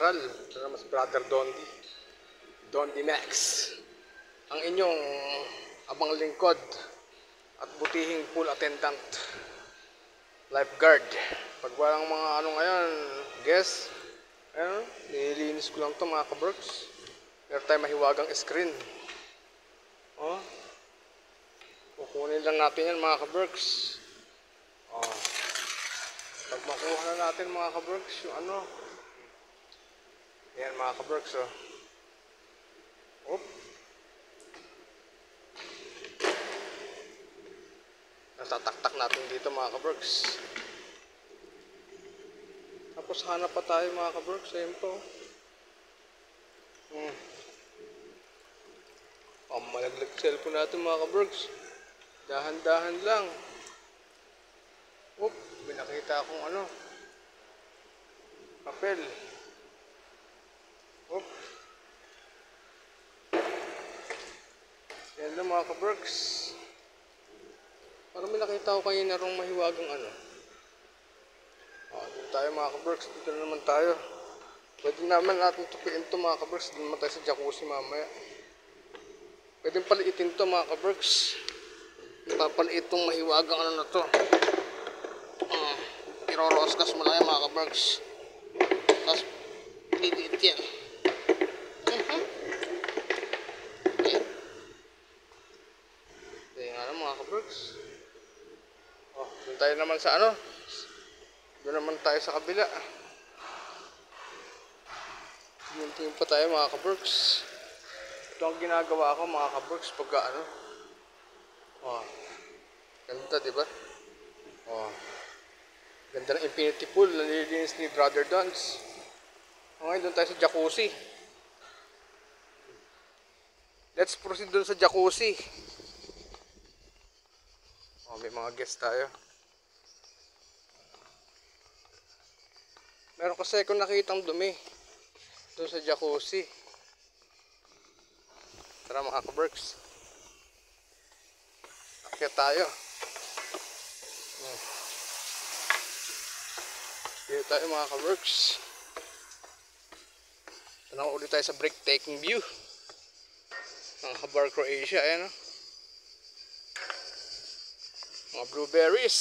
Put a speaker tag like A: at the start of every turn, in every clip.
A: Ito naman si Brother Dondi. Dondi Max. Ang inyong abang lingkod at butihing pool attendant. Lifeguard. Pag walang mga ano ngayon, guess, nililinis ko lang to mga kabrooks. Meron tayong mahiwagang screen. Oh, kukunin lang natin yan mga kabrooks. Oh, pag makuha na natin mga kabrooks, yung ano, yan mga kabrooks, oh. Oop. Natataktak natin dito mga kabrooks. Tapos hanap pa tayo mga kabrooks. Ayun po. Malaglag cellphone natin mga kabrooks. Dahan-dahan lang. Oop. May nakita akong ano, papel. Oop. Yan lang mga kabrooks. Parang may nakita ko kayo na rong mahiwagang ano. Dito tayo mga kabrooks. Dito na naman tayo. Pwede naman natin tupiin to mga kabrooks. Dito naman tayo sa jacuzzi mamaya. Pwede paliitin to mga kabrooks. Ipapaliit tong mahiwagang ano na to. Iroroskas mo lang yan mga kabrooks. Tapos liliit yan. Kaya nga lang mga kabrooks. Doon tayo naman sa ano. Doon naman tayo sa kabila. Tingin pa tayo mga kabrooks. Ito ang ginagawa ko mga kabrooks pagka ano. Ganda diba? Ganda ng infinity pool na nililinis ni Brother Dons. Okay, doon tayo sa jacuzzi. Let's proceed doon sa jacuzzi. May mga guest tayo. Meron kasi akong nakitang dumi doon sa jacuzzi. Tara mga kabrooks. Akyat tayo. Dito tayo mga kabrooks. Tanong ulit tayo sa breathtaking view ng Hvar, Croatia. Ayan o. Mga blueberries.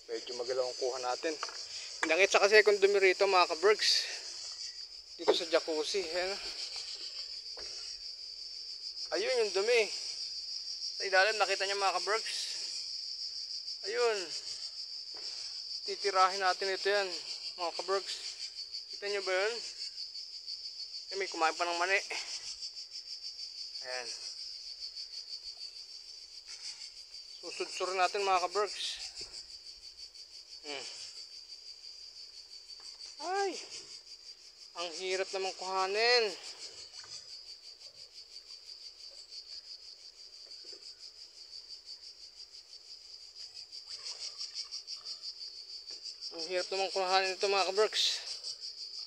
A: Medyo magalaw ang kuha natin. Nakita kasi akong dumi rito mga kabrooks. Dito sa jacuzzi. Ayan o. Ayun yung dumi. Sa ilalim nakita niyo mga kabrooks. Ayun. Titirahin natin ito yan mga kabrooks. Kita niyo ba yun? May kumain pa ng mani. Ayan. Susudsurin natin mga kabrooks. Ay, ang hirap naman kuhanin. Ang hirap naman kuhanin ito mga kabrooks.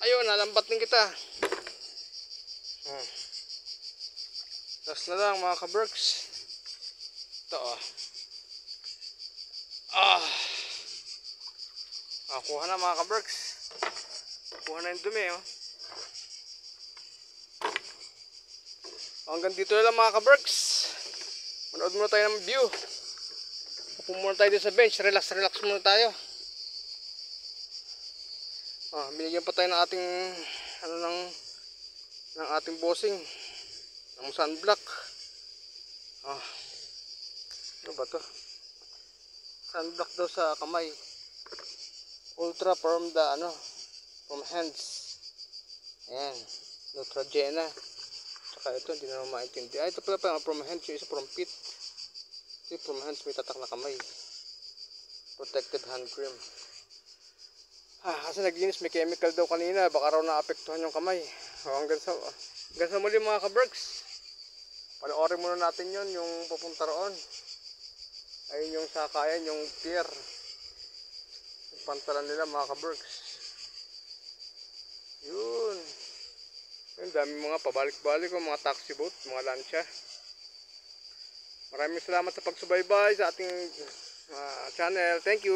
A: Ayun, nalambat din kita. Tapos na lang mga kabrooks. Ito kuha na mga kabrooks. Kuha na yung dumi Hanggang dito na lang mga kabrooks. Manood muna tayo ng view. Upo muna tayo dito sa bench. Relax muna tayo. Binigyan pa tayo ng ating ng ating bossing ng sunblock. Ano ba to? Sunblock daw sa kamay. Ultra from hands. Ayan, Neutrogena. Tsaka ito, hindi na maintindihan. Ito pala from hands, yung isa from feet. Ito from hands, may tatak na kamay. Protected hand cream. Kasi naglinis, may chemical daw kanina. Baka raw naapektuhan yung kamay. Hanggang sa muli mga kabrooks. Panoorin muna natin yon yung pupunta roon. Ayun yung sakayan, yung pier. Yung pantalan nila mga kabrooks. Yun. Yung dami mga pabalik-balik, mga taxi boat, mga lansya. Maraming salamat sa pagsubaybay sa ating channel. Thank you.